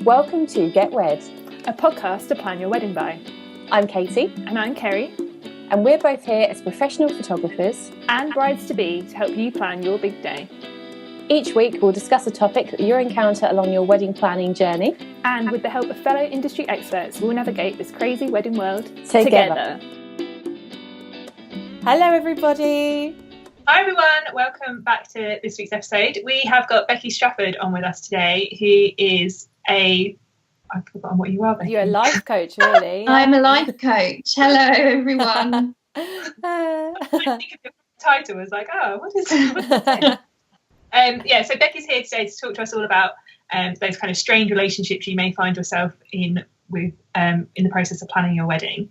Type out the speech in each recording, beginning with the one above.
Welcome to Get Wed, a podcast to plan your wedding by. I'm Katie. And I'm Kerry. And we're both here as professional photographers and brides-to-be to help you plan your big day. Each week we'll discuss a topic that you'll encounter along your wedding planning journey. And with the help of fellow industry experts, we'll navigate this crazy wedding world together. Hello everybody. Hi everyone, welcome back to this week's episode. We have got Becky Strafford on with us today, who is I've forgotten what you are, Becky. You're a life coach, really. I'm a life coach. Hello everyone. I think of the title was like, what is it? So Becky's here today to talk to us all about those kind of strange relationships you may find yourself in with in the process of planning your wedding.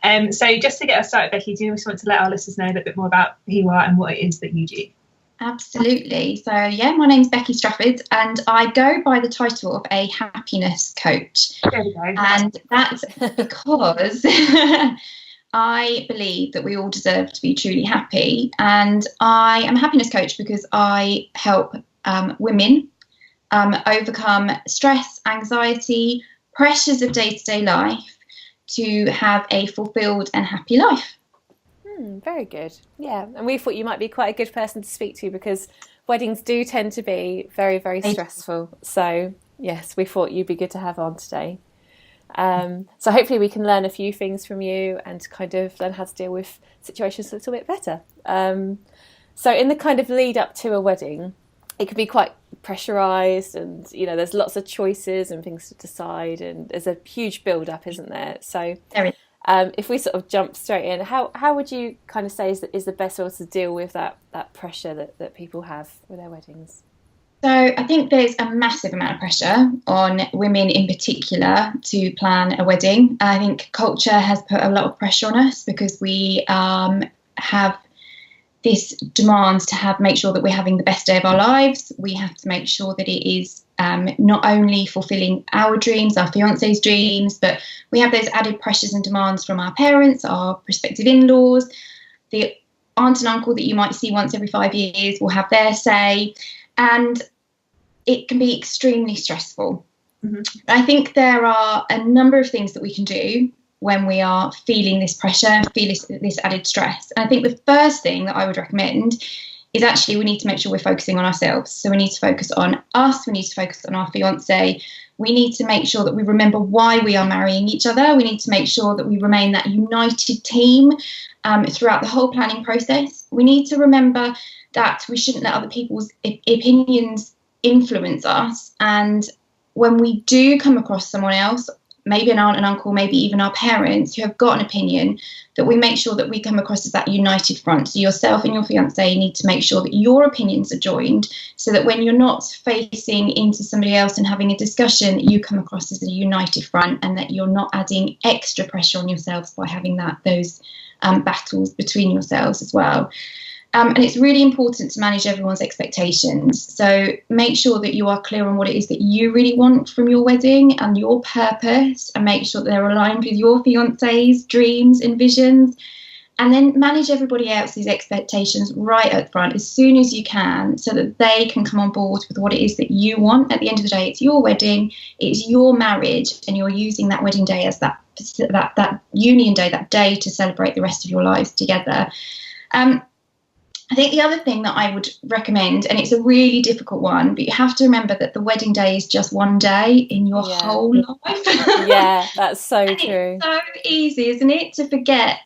So just to get us started, Becky, do you just want to let our listeners know a little bit more about who you are and what it is that you do? Absolutely. So, my name's Becky Strafford and I go by the title of a happiness coach. There we go. And that's because I believe that we all deserve to be truly happy. And I am a happiness coach because I help women overcome stress, anxiety, pressures of day-to-day life, to have a fulfilled and happy life. Very good. Yeah, and we thought you might be quite a good person to speak to because weddings do tend to be very, very stressful. So, yes, we thought you'd be good to have on today. So hopefully we can learn a few things from you and kind of learn how to deal with situations a little bit better. So in the kind of lead up to a wedding, it can be quite pressurised and, there's lots of choices and things to decide and there's a huge build-up, isn't there? So if we sort of jump straight in, how would you kind of say is the best way to deal with that pressure that people have with their weddings? So I think there's a massive amount of pressure on women in particular to plan a wedding. I think culture has put a lot of pressure on us because we have this demands to make sure that we're having the best day of our lives. We have to make sure that it is not only fulfilling our dreams, our fiancé's dreams, but we have those added pressures and demands from our parents, our prospective in-laws, the aunt and uncle that you might see once every 5 years will have their say, and it can be extremely stressful. Mm-hmm. I think there are a number of things that we can do when we are feeling this pressure, feel this added stress. And I think the first thing that I would recommend is actually we need to make sure we're focusing on ourselves. So we need to focus on us, we need to focus on our fiancé, we need to make sure that we remember why we are marrying each other, we need to make sure that we remain that united team throughout the whole planning process. We need to remember that we shouldn't let other people's opinions influence us. And when we do come across someone else, maybe an aunt and uncle, maybe even our parents who have got an opinion, that we make sure that we come across as that united front. So yourself and your fiancé need to make sure that your opinions are joined so that when you're not facing into somebody else and having a discussion, you come across as a united front and that you're not adding extra pressure on yourselves by having those battles between yourselves as well. And it's really important to manage everyone's expectations. So make sure that you are clear on what it is that you really want from your wedding and your purpose, and make sure that they're aligned with your fiancé's dreams and visions. And then manage everybody else's expectations right up front as soon as you can so that they can come on board with what it is that you want. At the end of the day, it's your wedding, it's your marriage, and you're using that wedding day as that union day, that day to celebrate the rest of your lives together. I think the other thing that I would recommend, and it's a really difficult one, but you have to remember that the wedding day is just one day in your whole life. Yeah, that's so true. It's so easy, isn't it, to forget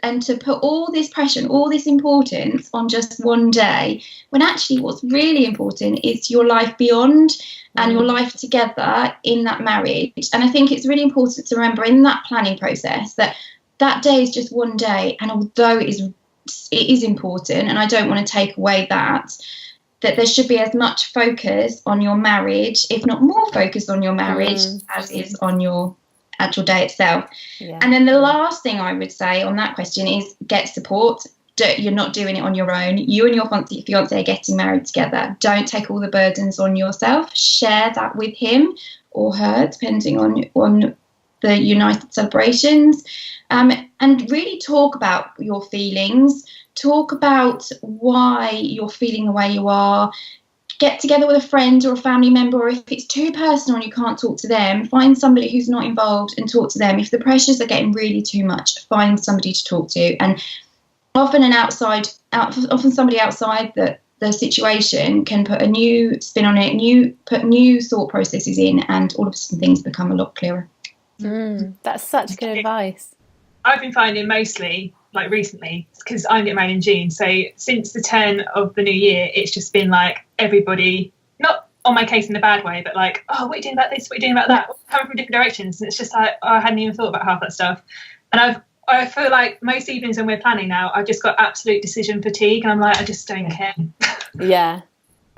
and to put all this pressure and all this importance on just one day, when actually what's really important is your life beyond and your life together in that marriage. And I think it's really important to remember in that planning process that day is just one day, and although it is important, and I don't want to take away that there should be as much focus on your marriage, if not more focus on your marriage, as is on your actual day itself. Yeah. And then the last thing I would say on that question is get support. You're not doing it on your own. You and your fiancé are getting married together. Don't take all the burdens on yourself. Share that with him or her, depending on the united celebrations. And really talk about your feelings, talk about why you're feeling the way you are, get together with a friend or a family member, or if it's too personal and you can't talk to them, find somebody who's not involved and talk to them. If the pressures are getting really too much, find somebody to talk to. And often somebody outside the situation can put a new spin on it, put new thought processes in, and all of a sudden things become a lot clearer. That's such good advice. I've been finding mostly, like recently, because I'm getting married in June, so since the turn of the new year, it's just been like everybody, not on my case in a bad way, but like, oh, what are you doing about this? What are you doing about that? Coming from different directions. And it's just like, oh, I hadn't even thought about half that stuff. And I feel like most evenings when we're planning now, I've just got absolute decision fatigue, and I'm like, I just don't care. Yeah.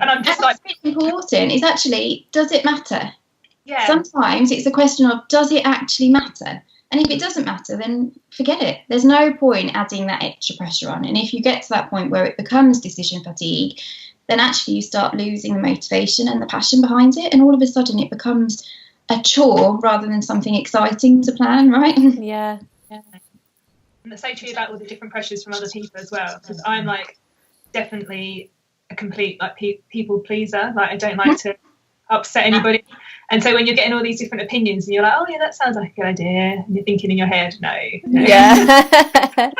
And I'm just like, what's really important is actually, does it matter? Yeah. Sometimes it's a question of, does it actually matter? And if it doesn't matter, then forget it. There's no point adding that extra pressure on. And if you get to that point where it becomes decision fatigue, then actually you start losing the motivation and the passion behind it. And all of a sudden it becomes a chore rather than something exciting to plan, right? Yeah. And that's so true about all the different pressures from other people as well. Because I'm like definitely a complete like people pleaser. Like I don't like to upset anybody. And so when you're getting all these different opinions and you're like, oh yeah, that sounds like a good idea, and you're thinking in your head, no. Yeah.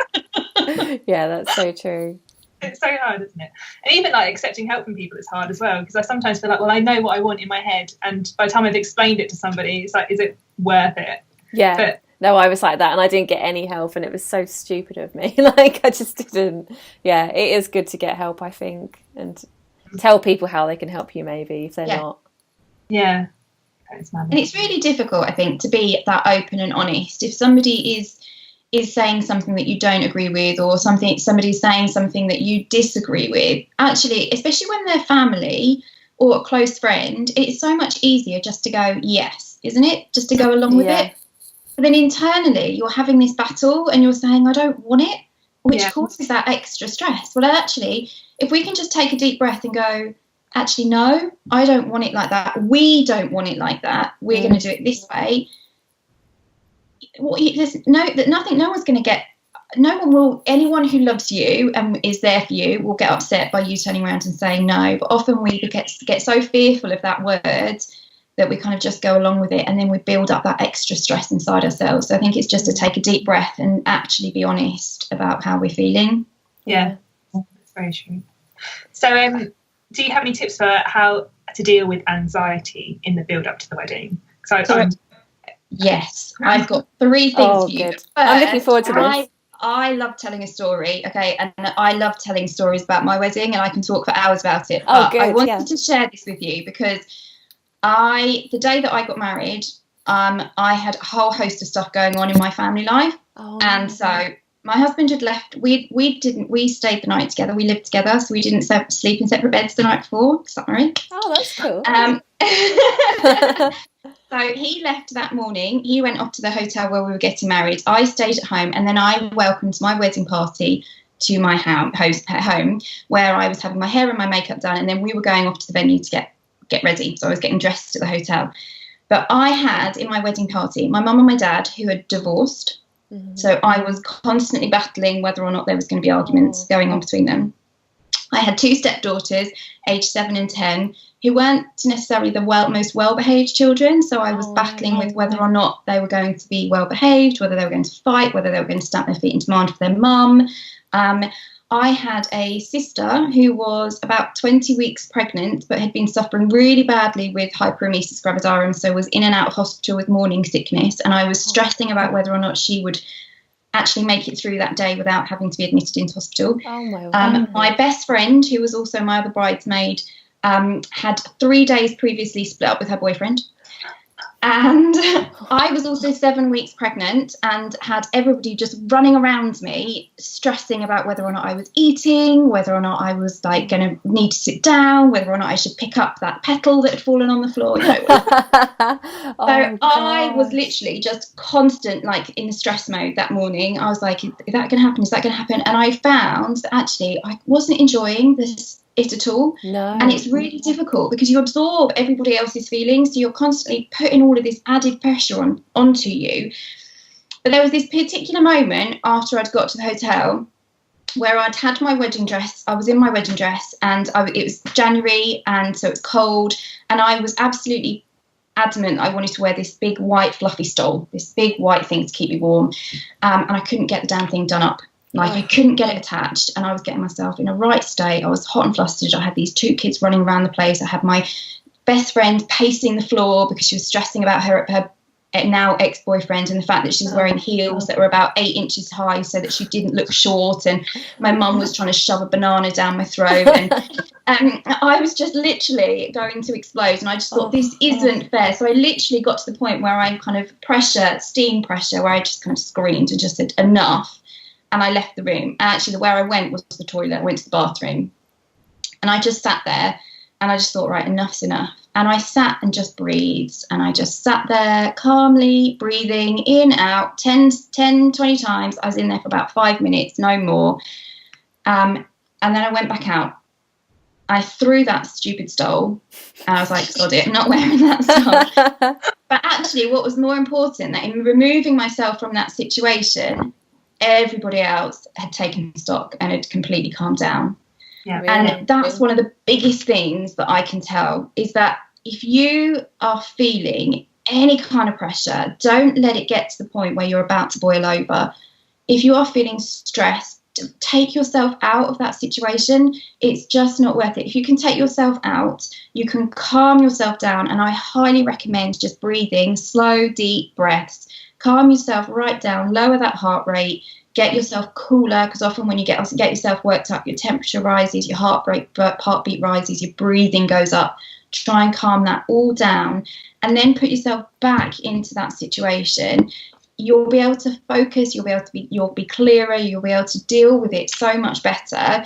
Yeah, that's so true. It's so hard, isn't it? And even like accepting help from people is hard as well, because I sometimes feel like, well, I know what I want in my head, and by the time I've explained it to somebody, it's like, is it worth it? Yeah. But no, I was like that, and I didn't get any help, and it was so stupid of me. Like, I just didn't. Yeah, it is good to get help, I think, and tell people how they can help you, maybe, if they're not. Yeah. And it's really difficult, I think, to be that open and honest. If somebody is saying something that you don't agree with, or somebody's saying something that you disagree with, actually, especially when they're family or a close friend, it's so much easier just to go, yes, isn't it? Just to go along with it. But then internally, you're having this battle and you're saying, I don't want it, which causes that extra stress. Well, actually, if we can just take a deep breath and go, actually, no, I don't want it like that. We don't want it like that. We're going to do it this way. No one's going to get, anyone who loves you and is there for you will get upset by you turning around and saying no. But often we get so fearful of that word that we kind of just go along with it, and then we build up that extra stress inside ourselves. So I think it's just to take a deep breath and actually be honest about how we're feeling. Yeah, that's very true. So do you have any tips for how to deal with anxiety in the build up to the wedding? Yes, I've got 3 things for you. Good. I'm looking forward to this. I love telling a story, okay, and I love telling stories about my wedding, and I can talk for hours about it. But I wanted to share this with you because the day that I got married, I had a whole host of stuff going on in my family life, and so my husband had left. We stayed the night together. We lived together, so we didn't sleep in separate beds the night before. Sorry. Oh, that's cool. So he left that morning. He went off to the hotel where we were getting married. I stayed at home, and then I welcomed my wedding party to my home where I was having my hair and my makeup done, and then we were going off to the venue to get ready. So I was getting dressed at the hotel. But I had in my wedding party my mum and my dad who had divorced. Mm-hmm. So I was constantly battling whether or not there was going to be arguments going on between them. I had 2 stepdaughters, aged 7 and 10, who weren't necessarily the most well-behaved children. So I was battling with whether or not they were going to be well-behaved, whether they were going to fight, whether they were going to stamp their feet in demand for their mum. I had a sister who was about 20 weeks pregnant, but had been suffering really badly with hyperemesis gravidarum, so was in and out of hospital with morning sickness. And I was stressing about whether or not she would actually make it through that day without having to be admitted into hospital. My best friend, who was also my other bridesmaid, had 3 days previously split up with her boyfriend. And I was also 7 weeks pregnant and had everybody just running around me, stressing about whether or not I was eating, whether or not I was like going to need to sit down, whether or not I should pick up that petal that had fallen on the floor. You know. I was literally just constant, like in the stress mode that morning. I was like, is that going to happen? Is that going to happen? And I found that actually I wasn't enjoying it at all. No. And it's really difficult because you absorb everybody else's feelings, so you're constantly putting all of this added pressure onto you. But there was this particular moment after I'd got to the hotel where I'd had my wedding dress. I was in my wedding dress, and it was January, and so it's cold, and I was absolutely adamant I wanted to wear this big white fluffy stole, this big white thing to keep me warm, and I couldn't get the damn thing done up. Like, I couldn't get it attached, and I was getting myself in a right state. I was hot and flustered. I had these 2 kids running around the place. I had my best friend pacing the floor because she was stressing about her now ex-boyfriend and the fact that she was wearing heels that were about 8 inches high so that she didn't look short, and my mum was trying to shove a banana down my throat, and I was just literally going to explode, and I just thought, this isn't fair. So I literally got to the point where I kind of steam pressure, where I just kind of screamed and just said enough, and I left the room. And actually where I went was the toilet. I went to the bathroom, and I just sat there, and I just thought, right, enough's enough. And I sat and just breathed, and I just sat there calmly breathing in, out 10, 20 times. I was in there for about 5 minutes, no more. And then I went back out. I threw that stupid stole, and I was like, sod it, I'm not wearing that stole. But actually, what was more important, that in removing myself from that situation, everybody else had taken stock and had completely calmed down. Yeah, and that's one of the biggest things that I can tell, is that if you are feeling any kind of pressure, don't let it get to the point where you're about to boil over. If you are feeling stressed, take yourself out of that situation. It's just not worth it. If you can take yourself out, you can calm yourself down, and I highly recommend just breathing slow, deep breaths. Calm yourself right down, lower that heart rate, get yourself cooler, because often when you get yourself worked up, your temperature rises, your heartbeat rises, your breathing goes up. Try and calm that all down, and then put yourself back into that situation. You'll be able to focus, you'll be clearer, you'll be able to deal with it so much better.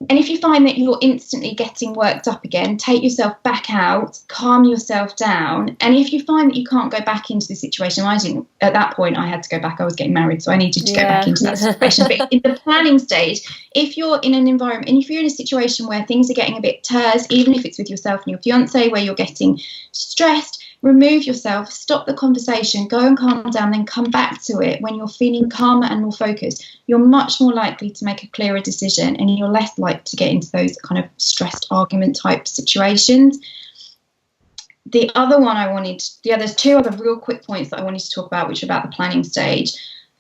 And if you find that you're instantly getting worked up again, take yourself back out, calm yourself down. And if you find that you can't go back into the situation, I didn't, at that point I had to go back, I was getting married, so I needed to go back into that situation. But in the planning stage, if you're in an environment, and if you're in a situation where things are getting a bit terse, even if it's with yourself and your fiance, where you're getting stressed, remove yourself, stop the conversation, go and calm down, then come back to it when you're feeling calmer and more focused. You're much more likely to make a clearer decision, and you're less likely to get into those kind of stressed argument type situations. There's 2 other real quick points that I wanted to talk about, which are about the planning stage.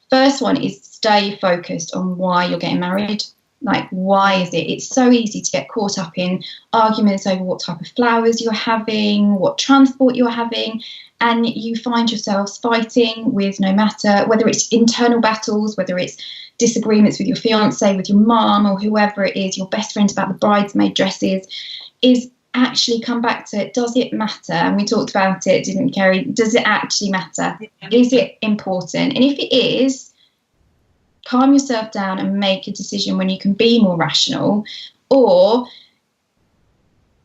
First one is stay focused on why you're getting married. Like, why is it? It's so easy to get caught up in arguments over what type of flowers you're having, what transport you're having, and you find yourselves fighting with, no matter whether it's internal battles, whether it's disagreements with your fiance, with your mum, or whoever it is, your best friends about the bridesmaid dresses, is actually come back to it. Does it matter? And we talked about it, didn't we, Kerry? Does it actually matter? Is it important? And if it is, calm yourself down and make a decision when you can be more rational.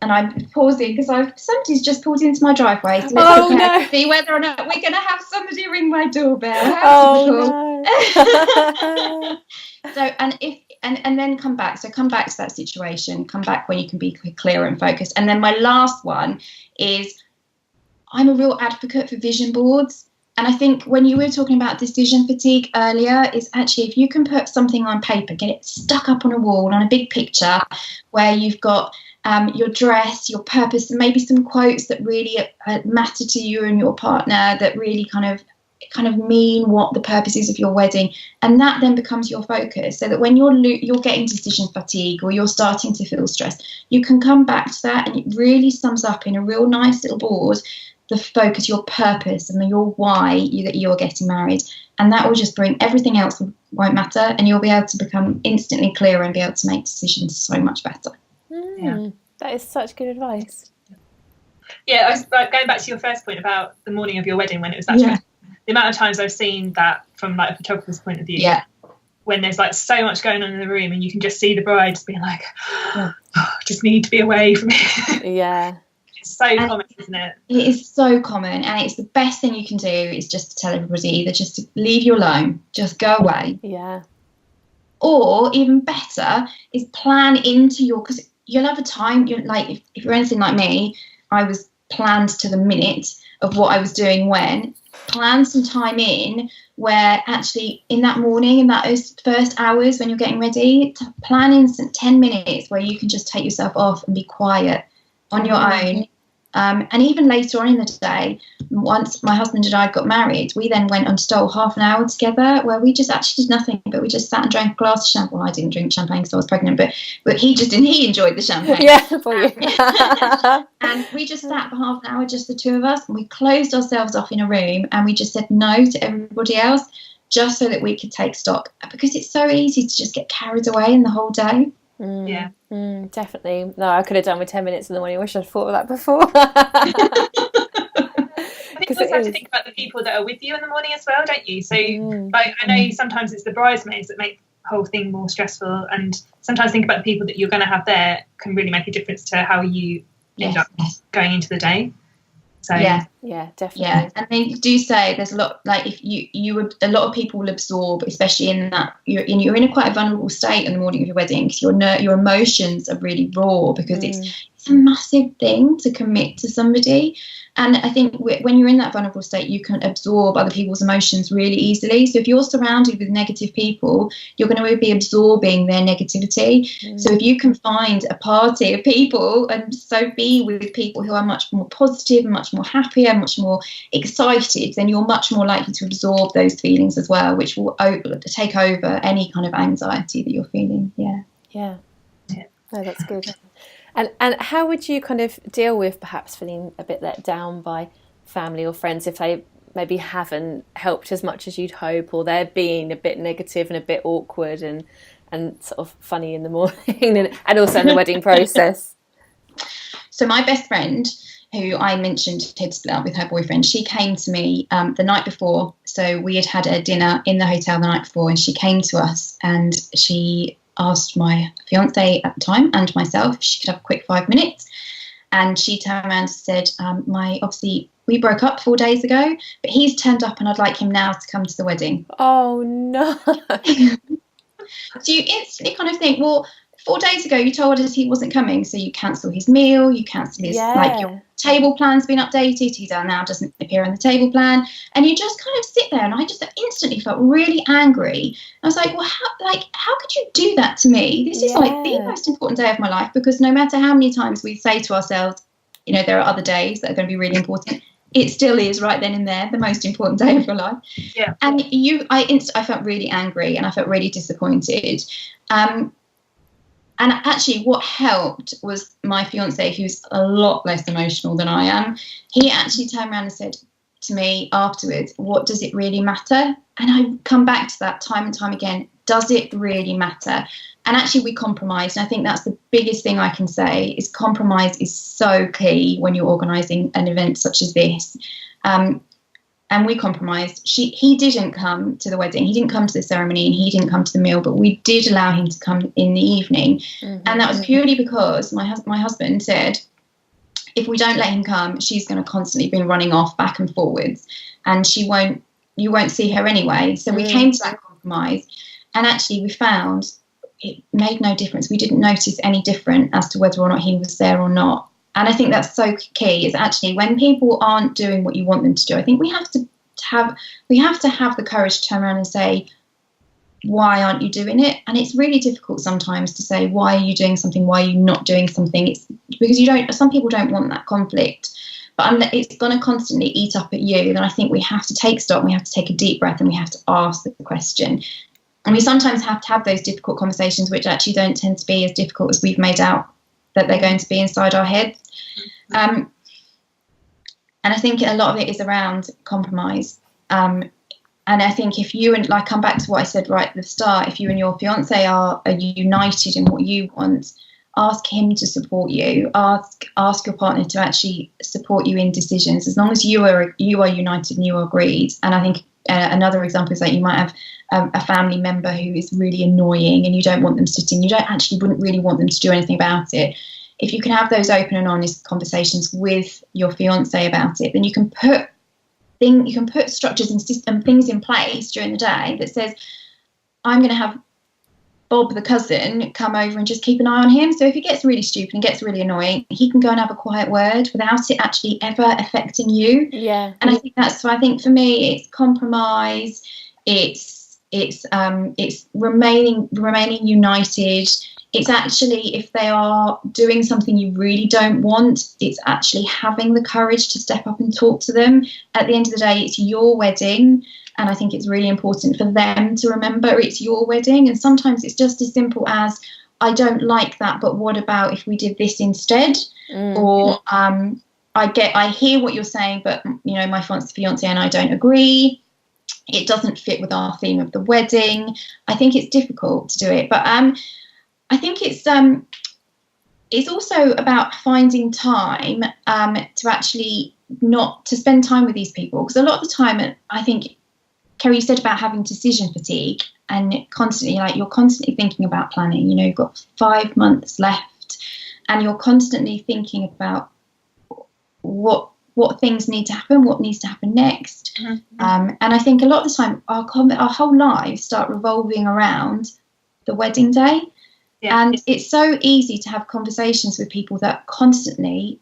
And I'm pausing because somebody's just pulled into my driveway, so let's see whether or not we're going to have somebody ring my doorbell. No. So, and then come back. So come back to that situation. Come back when you can be clearer and focused. And then my last one is, I'm a real advocate for vision boards. And I think when you were talking about decision fatigue earlier, is actually, if you can put something on paper, get it stuck up on a wall, on a big picture, where you've got your dress, your purpose, and maybe some quotes that really matter to you and your partner, that really kind of mean what the purpose is of your wedding, and that then becomes your focus, so that when you're getting decision fatigue or you're starting to feel stressed, you can come back to that, and it really sums up in a real nice little board the focus, your purpose, and your why that you're getting married. And that will just bring everything else won't matter, and you'll be able to become instantly clearer and be able to make decisions so much better. That is such good advice. Yeah, I was going back to your first point about the morning of your wedding, when it was that stressful. The amount of times I've seen that from like a photographer's point of view, when there's like so much going on in the room, and you can just see the brides being like, just need to be away from it. Yeah. It's so common, isn't it? It is so common, and it's the best thing you can do is just to tell everybody either just to leave you alone, just go away. Yeah. Or even better is plan into your, because you'll have a time, you're like, if you're anything like me, I was planned to the minute of what I was doing when. plan some time in where actually in that morning, in those first hours when you're getting ready, to plan in some 10 minutes where you can just take yourself off and be quiet on your own. And even later on in the day, once my husband and I got married, we then went and stole half an hour together where we just actually did nothing, but we just sat and drank a glass of champagne. Well, I didn't drink champagne because I was pregnant, but he just didn't. He enjoyed the champagne. Yeah, for you. And we just sat for half an hour, just the two of us, and we closed ourselves off in a room and we just said no to everybody else, just so that we could take stock, because it's so easy to just get carried away in the whole day. Definitely. No, I could have done with 10 minutes in the morning. I wish I'd thought of that before. I think you also have to think about the people that are with you in the morning as well, don't you? So like, I know sometimes it's the bridesmaids that make the whole thing more stressful, and sometimes think about the people that you're going to have there can really make a difference to how you end up going into the day. So yeah, definitely. Yeah, and they do say there's a lot, like if you would, a lot of people will absorb, especially in that you're in a quite a vulnerable state on the morning of your wedding, because your emotions are really raw, because it's a massive thing to commit to somebody. And I think when you're in that vulnerable state, you can absorb other people's emotions really easily. So if you're surrounded with negative people, you're going to be absorbing their negativity. So if you can find a party of people and so be with people who are much more positive and much more happy and much more excited, then you're much more likely to absorb those feelings as well, which will take over any kind of anxiety that you're feeling. Yeah. No, that's good. And how would you kind of deal with perhaps feeling a bit let down by family or friends if they maybe haven't helped as much as you'd hope, or they're being a bit negative and a bit awkward and sort of funny in the morning and also in the wedding process? So my best friend, who I mentioned had split up with her boyfriend, she came to me the night before. So we had a dinner in the hotel the night before, and she came to us and she asked my fiance at the time and myself if she could have a quick 5 minutes. And she turned around and said, obviously we broke up 4 days ago, but he's turned up and I'd like him now to come to the wedding. Oh no. So you instantly kind of think, well, 4 days ago you told us he wasn't coming, so you cancel his meal, you cancel his like your table plan's been updated, he now doesn't appear on the table plan, and you just kind of sit there. And I just instantly felt really angry. I was like, well, how could you do that to me? This is like the most important day of my life, because no matter how many times we say to ourselves, you know, there are other days that are going to be really important, it still is right then and there the most important day of your life. And I felt really angry and I felt really disappointed. And actually what helped was my fiance, who's a lot less emotional than I am. He actually turned around and said to me afterwards, what does it really matter? And I come back to that time and time again. Does it really matter? And actually we compromised. And I think that's the biggest thing I can say is compromise is so key when you're organising an event such as this. And we compromised. He didn't come to the wedding. He didn't come to the ceremony, and he didn't come to the meal. But we did allow him to come in the evening, and that was purely because my husband said, if we don't let him come, she's going to constantly be running off back and forwards, and you won't see her anyway. So we came to that compromise, and actually we found it made no difference. We didn't notice any different as to whether or not he was there or not. And I think that's so key, is actually when people aren't doing what you want them to do, I think we have to have the courage to turn around and say, why aren't you doing it? And it's really difficult sometimes to say, why are you doing something? Why are you not doing something? It's because some people don't want that conflict, but it's going to constantly eat up at you. Then I think we have to take stock, we have to take a deep breath, and we have to ask the question. And we sometimes have to have those difficult conversations, which actually don't tend to be as difficult as we've made out that they're going to be inside our heads. And I think a lot of it is around compromise. And I think if you and come back to what I said right at the start, if you and your fiance are united in what you want, ask him to support you. Ask your partner to actually support you in decisions, as long as you are united and you are agreed. And I think another example is that you might have a family member who is really annoying, and you don't want them sitting. You wouldn't really want them to do anything about it. If you can have those open and honest conversations with your fiance about it, then you can put structures and things in place during the day that says, I'm going to have Bob the cousin come over and just keep an eye on him. So if he gets really stupid and gets really annoying, he can go and have a quiet word without it actually ever affecting you. Yeah. And I think that's why I think for me it's compromise, it's remaining united. It's actually, if they are doing something you really don't want, it's actually having the courage to step up and talk to them. At the end of the day, it's your wedding. And I think it's really important for them to remember it's your wedding. And sometimes it's just as simple as, I don't like that, but what about if we did this instead? Or I hear what you're saying, but my fiance and I don't agree. It doesn't fit with our theme of the wedding. I think it's difficult to do it, but I think it's also about finding time to actually not to spend time with these people, because a lot of the time, I think, Kerry, you said about having decision fatigue and constantly, you're constantly thinking about planning. You've got 5 months left, and you're constantly thinking about what things need to happen, what needs to happen next. And I think a lot of the time, our whole lives start revolving around the wedding day. Yeah. And it's so easy to have conversations with people that constantly,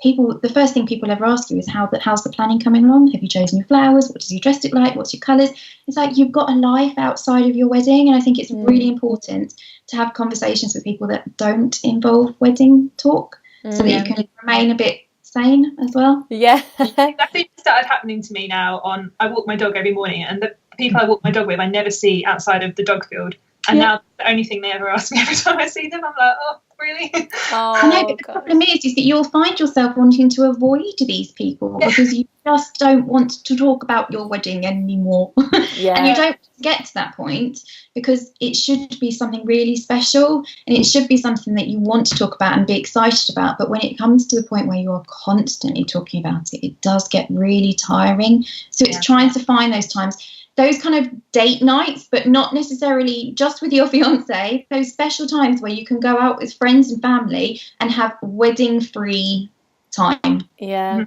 the first thing people ever ask you is, how's the planning coming along? Have you chosen your flowers? What does your dress look like? What's your colours? It's like you've got a life outside of your wedding. And I think it's really important to have conversations with people that don't involve wedding talk, so that you can remain a bit sane as well. Yeah. That thing started happening to me now. I walk my dog every morning, and the people I walk my dog with I never see outside of the dog field. And now the only thing they ever ask me every time I see them, I'm like, oh, really? I know, but the problem is that you'll find yourself wanting to avoid these people because you just don't want to talk about your wedding anymore. Yeah. And you don't get to that point, because it should be something really special, and it should be something that you want to talk about and be excited about. But when it comes to the point where you're constantly talking about it, it does get really tiring. So it's trying to find those times, those kind of date nights, but not necessarily just with your fiance, those special times where you can go out with friends and family and have wedding-free time. Yeah.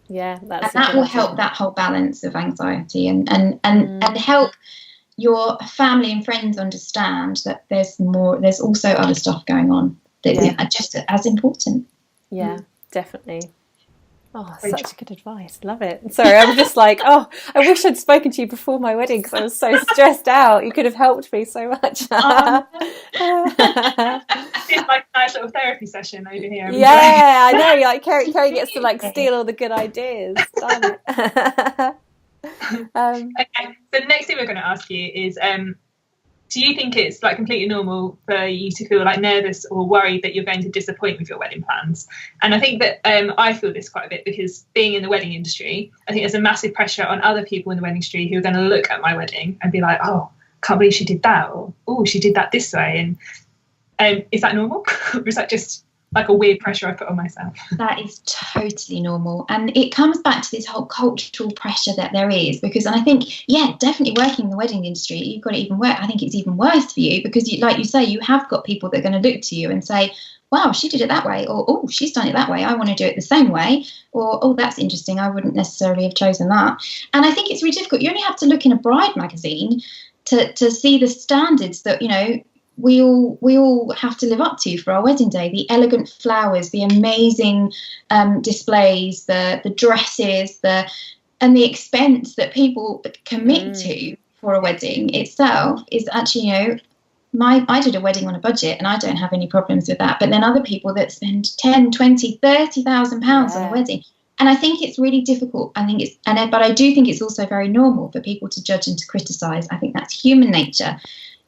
Yeah, that will help that whole balance of anxiety and help your family and friends understand that there's also other stuff going on that's just as important. Yeah, definitely. Oh, such good advice. Love it. Sorry, I'm just like, I wish I'd spoken to you before my wedding, because I was so stressed out. You could have helped me so much. It's like a nice little therapy session over here. Yeah, I know. Like Kerry gets to steal all the good ideas. Darn it. Okay, so the next thing we're going to ask you is, do you think it's completely normal for you to feel nervous or worried that you're going to disappoint with your wedding plans? And I think that I feel this quite a bit, because being in the wedding industry, I think there's a massive pressure on other people in the wedding industry who are going to look at my wedding and be like, oh, can't believe she did that, or oh, she did that this way. And is that normal? Or is that just a weird pressure I put on myself? That is totally normal, and it comes back to this whole cultural pressure that there is, because, and I think, definitely working in the wedding industry, you've got it even worse. I think it's even worse for you, because like you say, you have got people that are going to look to you and say, wow, she did it that way, or oh, she's done it that way, I want to do it the same way, or oh, that's interesting, I wouldn't necessarily have chosen that. And I think it's really difficult. You only have to look in a bride magazine to see the standards that we all have to live up to for our wedding day. The elegant flowers, the amazing displays, the dresses, and the expense that people commit to for a wedding itself is actually, I did a wedding on a budget, and I don't have any problems with that. But then other people that spend 10, 20, 30,000 pounds on a wedding. And I think it's really difficult. But I do think it's also very normal for people to judge and to criticise. I think that's human nature.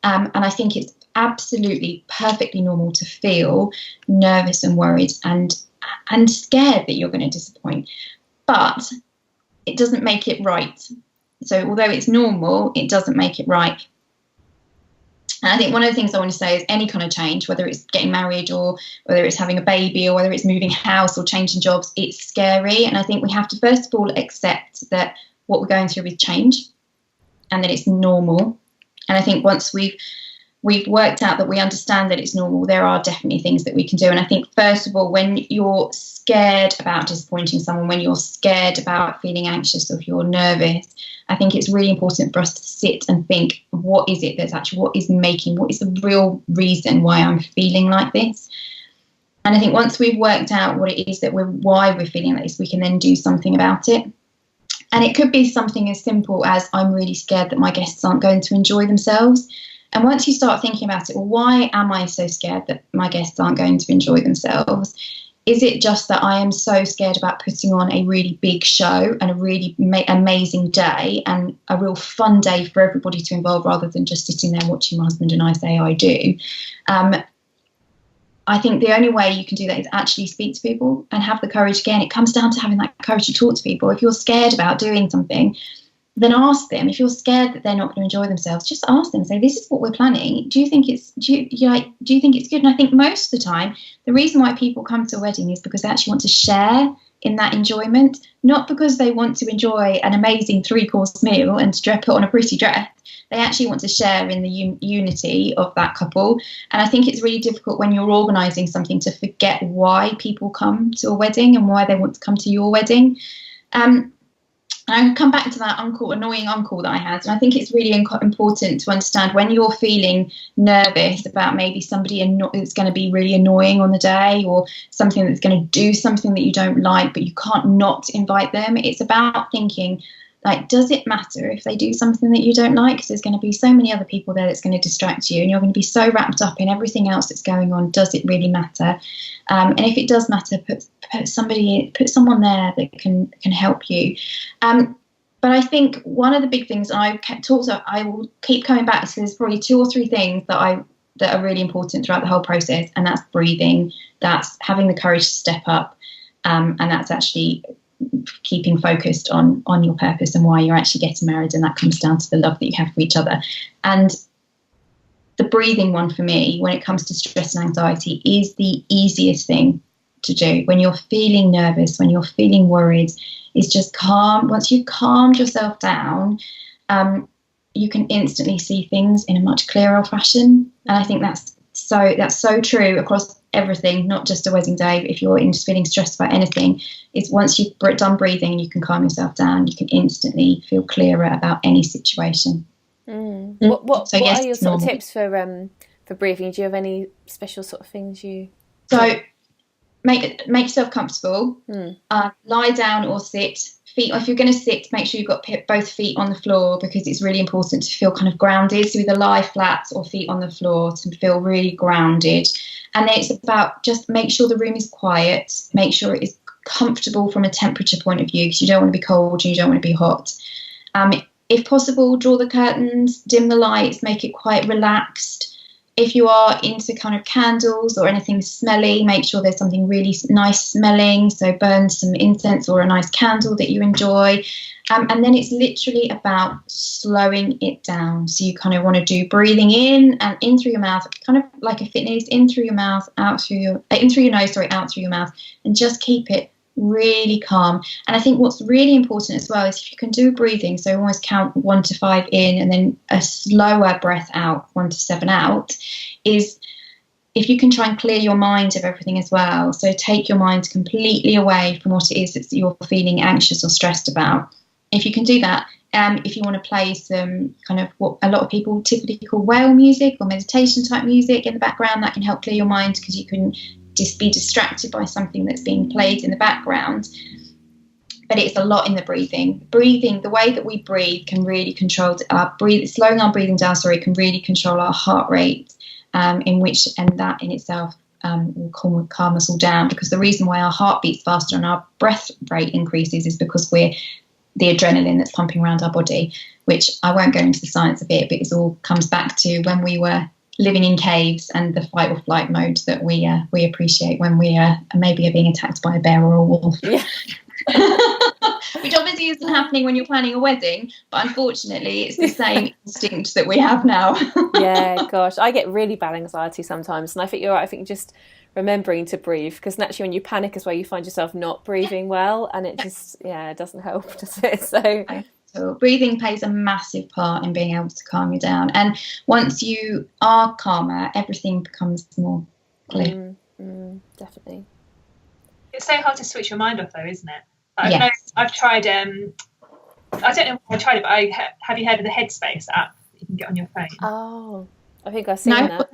And I think it's absolutely perfectly normal to feel nervous and worried and scared that you're going to disappoint. But it doesn't make it right. So although it's normal, it doesn't make it right. And I think one of the things I want to say is any kind of change, whether it's getting married or whether it's having a baby or whether it's moving house or changing jobs, it's scary. And I think we have to first of all accept that what we're going through is change and that it's normal. And I think once we've we've worked out that we understand that it's normal. There are definitely things that we can do. And I think, first of all, when you're scared about disappointing someone, when you're scared about feeling anxious or if you're nervous, I think it's really important for us to sit and think, what is it that's actually, what is the real reason why I'm feeling like this? And I think once we've worked out what it is why we're feeling like this, we can then do something about it. And it could be something as simple as, I'm really scared that my guests aren't going to enjoy themselves. And once you start thinking about it, well, why am I so scared that my guests aren't going to enjoy themselves? Is it just that I am so scared about putting on a really big show and a really amazing day and a real fun day for everybody to involve, rather than just sitting there watching my husband and I say I do? I think the only way you can do that is actually speak to people and have the courage. Again, it comes down to having that courage to talk to people. If you're scared about doing something, then ask them. If you're scared that they're not going to enjoy themselves, just ask them. Say, this is what we're planning. Do you think it's good? And I think most of the time, the reason why people come to a wedding is because they actually want to share in that enjoyment, not because they want to enjoy an amazing 3-course meal and to put on a pretty dress. They actually want to share in the unity of that couple. And I think it's really difficult when you're organising something to forget why people come to a wedding and why they want to come to your wedding. I come back to that annoying uncle that I had. And I think it's really important to understand when you're feeling nervous about maybe somebody that's going to be really annoying on the day, or something that's going to do something that you don't like, but you can't not invite them. It's about thinking, like, does it matter if they do something that you don't like? Because there's going to be so many other people there that's going to distract you, and you're going to be so wrapped up in everything else that's going on. Does it really matter? And if it does matter, put someone there that can help you. But I think one of the big things I will keep coming back to, there's probably 2 or 3 things that are really important throughout the whole process, and that's breathing, that's having the courage to step up, and that's actually keeping focused on your purpose and why you're actually getting married, and that comes down to the love that you have for each other. And the breathing one for me, when it comes to stress and anxiety, is the easiest thing to do. When you're feeling nervous, when you're feeling worried, is just calm. Once you've calmed yourself down, you can instantly see things in a much clearer fashion. And I think that's so true across everything, not just a wedding day. But if you're just feeling stressed about anything, is once you've done breathing and you can calm yourself down, you can instantly feel clearer about any situation. What are your sort of tips for breathing? Do you have any special sort of things you? So make yourself comfortable. Lie down or sit. Feet. If you're going to sit, make sure you've got both feet on the floor, because it's really important to feel kind of grounded. So either lie flat or feet on the floor to feel really grounded. And then it's about just make sure the room is quiet. Make sure it is comfortable from a temperature point of view, because you don't want to be cold and you don't want to be hot. If possible, draw the curtains, dim the lights, make it quite relaxed. If you are into kind of candles or anything smelly, make sure there's something really nice smelling. So burn some incense or a nice candle that you enjoy. And then it's literally about slowing it down. So you kind of want to do breathing in and in through your mouth, kind of like a fitness, in through your mouth, in through your nose, out through your mouth, and just keep it really calm. And I think what's really important as well is if you can do breathing, so almost count 1 to 5 in and then a slower breath out, 1 to 7 out, is if you can try and clear your mind of everything as well. So take your mind completely away from what it is that you're feeling anxious or stressed about. If you can do that, if you want to play some kind of what a lot of people typically call whale music or meditation type music in the background, that can help clear your mind, because you can just be distracted by something that's being played in the background. But it's a lot in the breathing. The way that we breathe can really control slowing our breathing down, can really control our heart rate, and that in itself will calm us all down, because the reason why our heart beats faster and our breath rate increases is because we're the adrenaline that's pumping around our body, which I won't go into the science of it, but it all comes back to when we were living in caves and the fight or flight mode that we appreciate when we maybe are being attacked by a bear or a wolf. Yeah. Which obviously isn't happening when you're planning a wedding, but unfortunately it's the same instinct that we have now. Yeah, gosh, I get really bad anxiety sometimes, and I think you're right. I think just remembering to breathe, because naturally when you panic as well, you find yourself not breathing well, and it just it doesn't help, does it? So all. Breathing plays a massive part in being able to calm you down. And once you are calmer, everything becomes more clear. Definitely. It's so hard to switch your mind off, though, isn't it? Yes. I've tried. I don't know if I tried it, but have you heard of the Headspace app that you can get on your phone? Oh, I think I've seen that.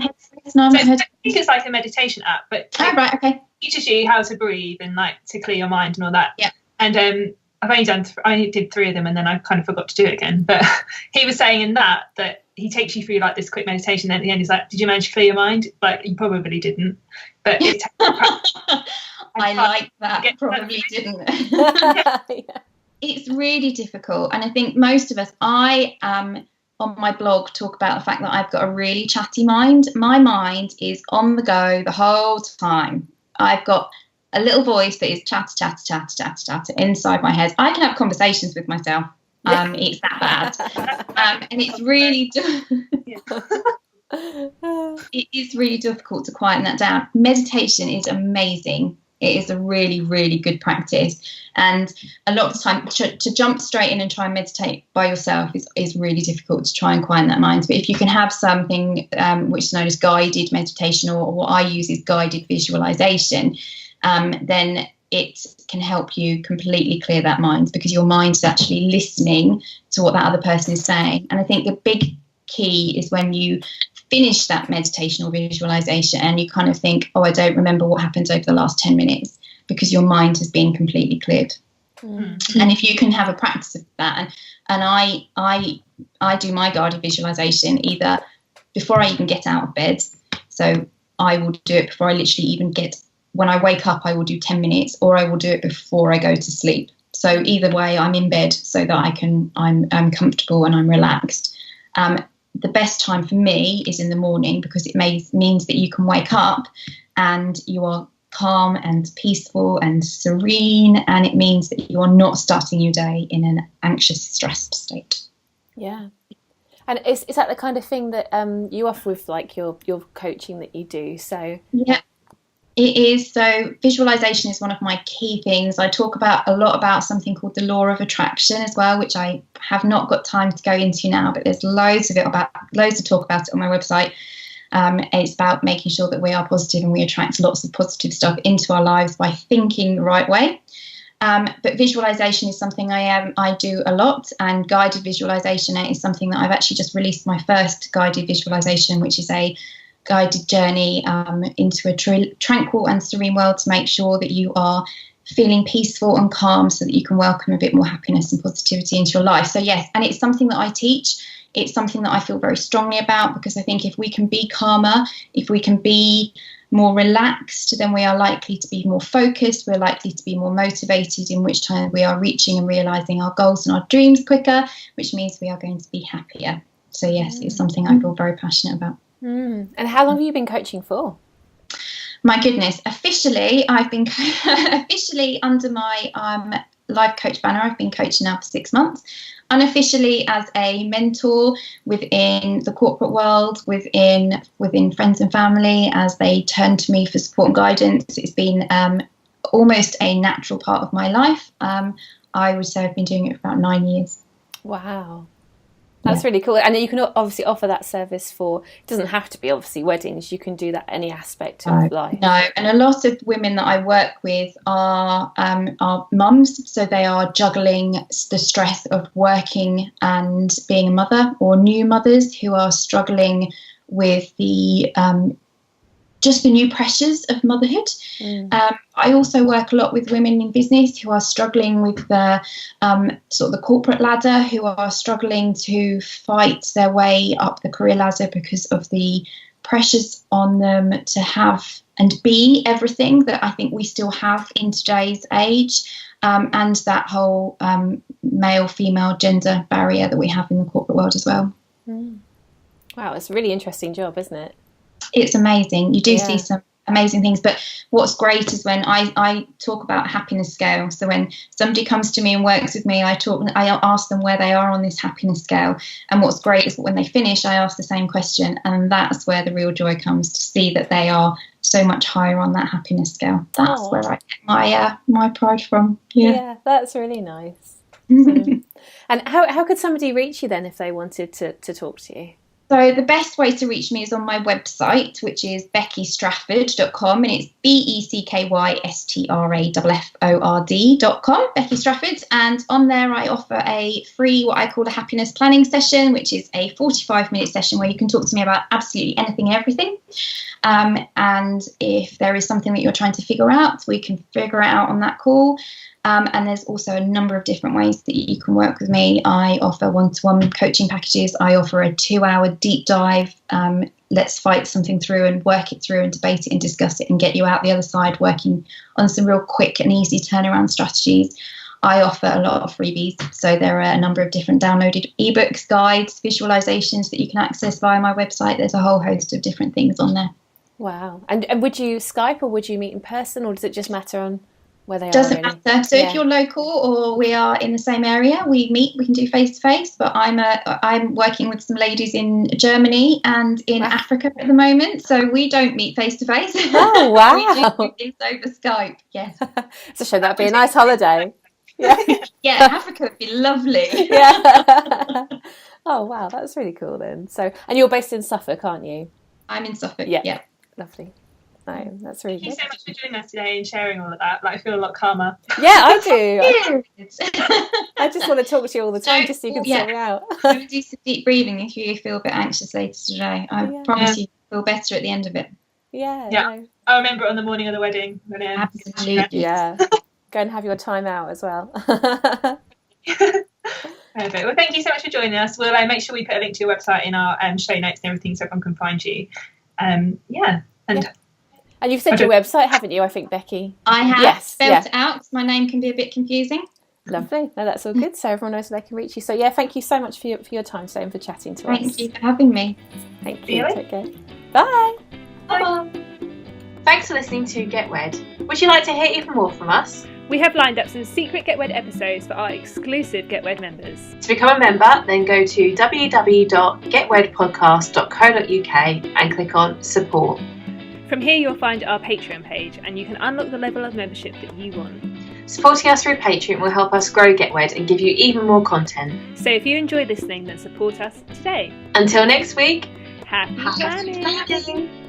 No, So I think it's like a meditation app, but right, okay. teaches you how to breathe and like to clear your mind and all that. Yeah. And I only did 3 of them, and then I kind of forgot to do it again. But he was saying in that he takes you through like this quick meditation, and at the end he's like, "Did you manage to clear your mind?" Like, you probably didn't, but it I like that. Probably didn't. Yeah. It's really difficult, and I think most of us. I on my blog talk about the fact that I've got a really chatty mind. My mind is on the go the whole time. I've got a little voice that is chatter inside my head. I can have conversations with myself. It's that bad. And it's really it is really difficult to quieten that down. Meditation is amazing. It is a really, really good practice. And a lot of the time, to jump straight in and try and meditate by yourself is really difficult to try and quieten that mind. But if you can have something which is known as guided meditation, or what I use is guided visualization, then it can help you completely clear that mind, because your mind is actually listening to what that other person is saying. And I think the big key is when you finish that meditation or visualization and you kind of think, oh, I don't remember what happened over the last 10 minutes, because your mind has been completely cleared. And if you can have a practice of that, and I do my guided visualization either before I even get out of bed, so I will do it before I literally even when I wake up, I will do 10 minutes, or I will do it before I go to sleep. So either way, I'm in bed so that I'm comfortable and I'm relaxed. The best time for me is in the morning, because it means that you can wake up and you are calm and peaceful and serene, and it means that you are not starting your day in an anxious, stressed state. Yeah. And is that the kind of thing that you offer with like your coaching that you do? So yeah. It is. So visualization is one of my key things. I talk a lot about something called the law of attraction as well, which I have not got time to go into now, but there's loads to talk about it on my website. It's about making sure that we are positive and we attract lots of positive stuff into our lives by thinking the right way. But visualization is something I do a lot, and guided visualization is something that I've actually just released my first guided visualization, which is a guided journey into a tranquil and serene world to make sure that you are feeling peaceful and calm, so that you can welcome a bit more happiness and positivity into your life. So yes, and it's something that I teach. It's something that I feel very strongly about, because I think if we can be calmer, if we can be more relaxed, then we are likely to be more focused, we're likely to be more motivated, in which time we are reaching and realising our goals and our dreams quicker, which means we are going to be happier. So yes, it's something I feel very passionate about. And how long have you been coaching for? My goodness, officially I've been officially under my life coach banner, I've been coaching now for 6 months. Unofficially as a mentor within the corporate world, within friends and family, as they turn to me for support and guidance. It's been almost a natural part of my life. I would say I've been doing it for about 9 years. Wow. That's really cool. And you can obviously offer that service for, it doesn't have to be obviously weddings, you can do that any aspect of life. No, and a lot of women that I work with are mums, so they are juggling the stress of working and being a mother, or new mothers who are struggling with the just the new pressures of motherhood. I also work a lot with women in business who are struggling with the sort of the corporate ladder, who are struggling to fight their way up the career ladder because of the pressures on them to have and be everything that I think we still have in today's age, and that whole male-female gender barrier that we have in the corporate world as well. Wow, it's a really interesting job, isn't it? It's amazing. You do see some amazing things, but what's great is when I talk about happiness scale. So when somebody comes to me and works with me, I ask them where they are on this happiness scale, and what's great is when they finish, I ask the same question, and that's where the real joy comes, to see that they are so much higher on that happiness scale. That's where I get my pride from. Yeah, that's really nice. And how could somebody reach you then if they wanted to talk to you? So the best way to reach me is on my website, which is beckystrafford.com, and it's BECKYSTRAFFORD.com, Becky Strafford. And on there I offer a free, what I call a happiness planning session, which is a 45-minute session where you can talk to me about absolutely anything and everything. And if there is something that you're trying to figure out, we can figure it out on that call. And there's also a number of different ways that you can work with me. I offer one-to-one coaching packages. I offer a 2-hour deep dive. Let's fight something through and work it through and debate it and discuss it and get you out the other side working on some real quick and easy turnaround strategies. I offer a lot of freebies. So there are a number of different downloaded ebooks, guides, visualizations that you can access via my website. There's a whole host of different things on there. Wow. And would you Skype or would you meet in person, or does it just matter on where they Doesn't are? matter. So if you're local or we are in the same area, we meet. We can do face to face. But I'm working with some ladies in Germany and in Africa at the moment, so we don't meet face to face. Oh wow! We do things over Skype. Yes. It's a shame. That'd be a nice holiday. Yeah. Yeah, Africa would be lovely. Yeah. Oh wow, that's really cool then. So, and you're based in Suffolk, aren't you? I'm in Suffolk. Yeah. Yeah. Lovely. No, that's really Thank good. you so much for joining us today and sharing all of that. Like, I feel a lot calmer. Yeah, I do. I just want to talk to you all the time, just so you can sort me out. Do some deep breathing if you feel a bit anxious later today. I promise you feel better at the end of it. Yeah. No. I remember it on the morning of the wedding. Absolutely. Yeah. Go and have your time out as well. Perfect. Well, thank you so much for joining us. We'll make sure we put a link to your website in our show notes and everything so everyone can find you. And you've said your website, haven't you, I think, Becky? I have. Yes, spelled it out. My name can be a bit confusing. Lovely. No, that's all good. So everyone knows where they can reach you. So, yeah, thank you so much for your time today and for chatting to us. Thank you for having me. Thank you. Take care. Bye. Bye. Thanks for listening to Get Wed. Would you like to hear even more from us? We have lined up some secret Get Wed episodes for our exclusive Get Wed members. To become a member, then go to www.getwedpodcast.co.uk and click on support. From here you'll find our Patreon page and you can unlock the level of membership that you want. Supporting us through Patreon will help us grow Get Wed and give you even more content. So if you enjoy listening, then support us today. Until next week, Happy planning!